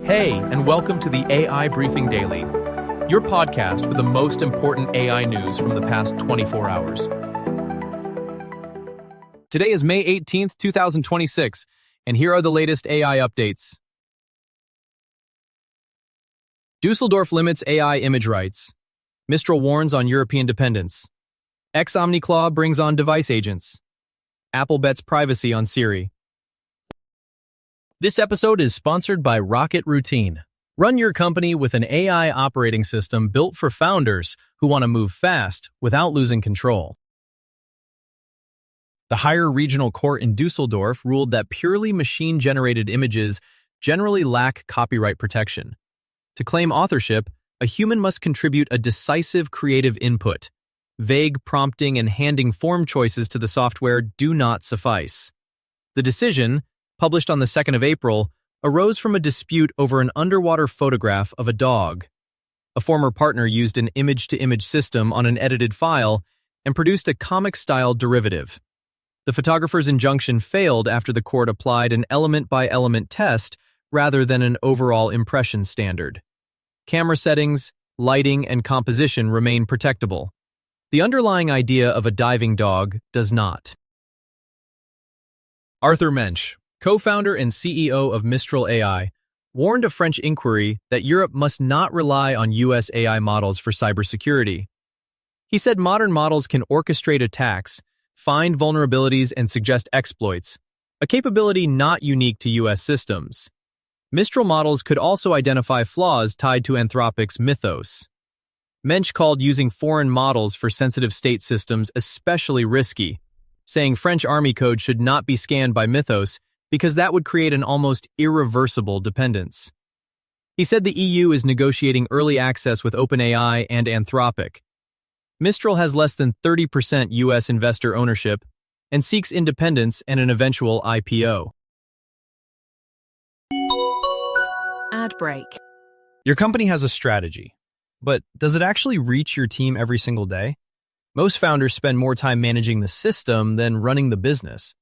Hey, and welcome to the AI Briefing Daily, your podcast for the most important AI news from the past 24 hours. Today is May 18th, 2026, and here are the latest AI updates. Düsseldorf limits AI image rights. Mistral warns on European dependence. X-OmniClaw brings on device agents. Apple bets privacy on Siri. This episode is sponsored by Rocket Routine. Run your company with an AI operating system built for founders who want to move fast without losing control. The higher regional court in Düsseldorf ruled that purely machine-generated images generally lack copyright protection. To claim authorship, a human must contribute a decisive creative input. Vague prompting and handing form choices to the software do not suffice. The decision, published on the 2nd of April, arose from a dispute over an underwater photograph of a dog. A former partner used an image-to-image system on an edited file and produced a comic-style derivative. The photographer's injunction failed after the court applied an element-by-element test rather than an overall impression standard. Camera settings, lighting, and composition remain protectable. The underlying idea of a diving dog does not. Arthur Mensch, co-founder and CEO of Mistral AI, warned a French inquiry that Europe must not rely on US AI models for cybersecurity. He said modern models can orchestrate attacks, find vulnerabilities, and suggest exploits, a capability not unique to US systems. Mistral models could also identify flaws tied to Anthropic's Mythos. Mensch called using foreign models for sensitive state systems especially risky, saying French Army code should not be scanned by Mythos because that would create an almost irreversible dependence. He said the EU is negotiating early access with OpenAI and Anthropic. Mistral has less than 30% US investor ownership and seeks independence and an eventual IPO. Ad break. Your company has a strategy, but does it actually reach your team every single day? Most founders spend more time managing the system than running the business.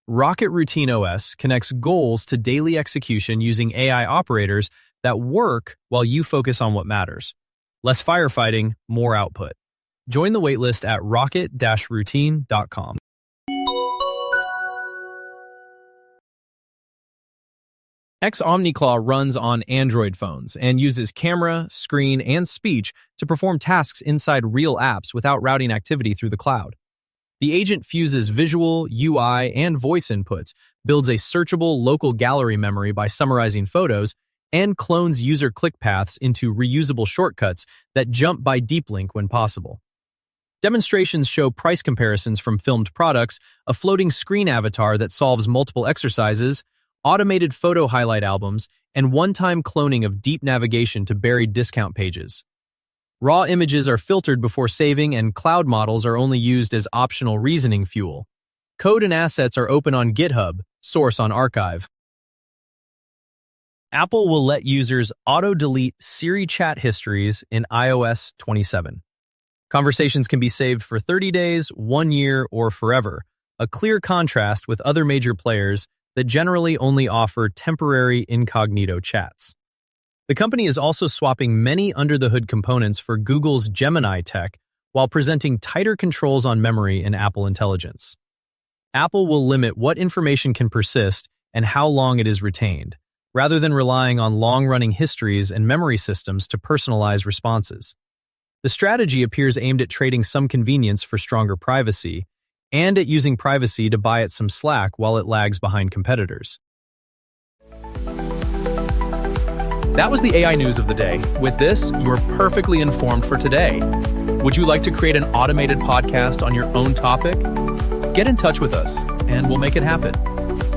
Rocket Routine OS connects goals to daily execution using AI operators that work while you focus on what matters. Less firefighting, more output. Join the waitlist at rocket-routine.com. X-OmniClaw runs on Android phones and uses camera, screen, and speech to perform tasks inside real apps without routing activity through the cloud. The agent fuses visual, UI, and voice inputs, builds a searchable local gallery memory by summarizing photos, and clones user click paths into reusable shortcuts that jump by deep link when possible. Demonstrations show price comparisons from filmed products, a floating screen avatar that solves multiple exercises, automated photo highlight albums, and one-time cloning of deep navigation to buried discount pages. Raw images are filtered before saving, and cloud models are only used as optional reasoning fuel. Code and assets are open on GitHub, source on Archive. Apple will let users auto-delete Siri chat histories in iOS 27. Conversations can be saved for 30 days, 1 year, or forever, a clear contrast with other major players that generally only offer temporary incognito chats. The company is also swapping many under-the-hood components for Google's Gemini tech while presenting tighter controls on memory in Apple Intelligence. Apple will limit what information can persist and how long it is retained, rather than relying on long-running histories and memory systems to personalize responses. The strategy appears aimed at trading some convenience for stronger privacy, and at using privacy to buy it some slack while it lags behind competitors. That was the AI news of the day. With this, you're perfectly informed for today. Would you like to create an automated podcast on your own topic? Get in touch with us, and we'll make it happen.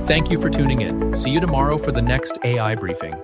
Thank you for tuning in. See you tomorrow for the next AI briefing.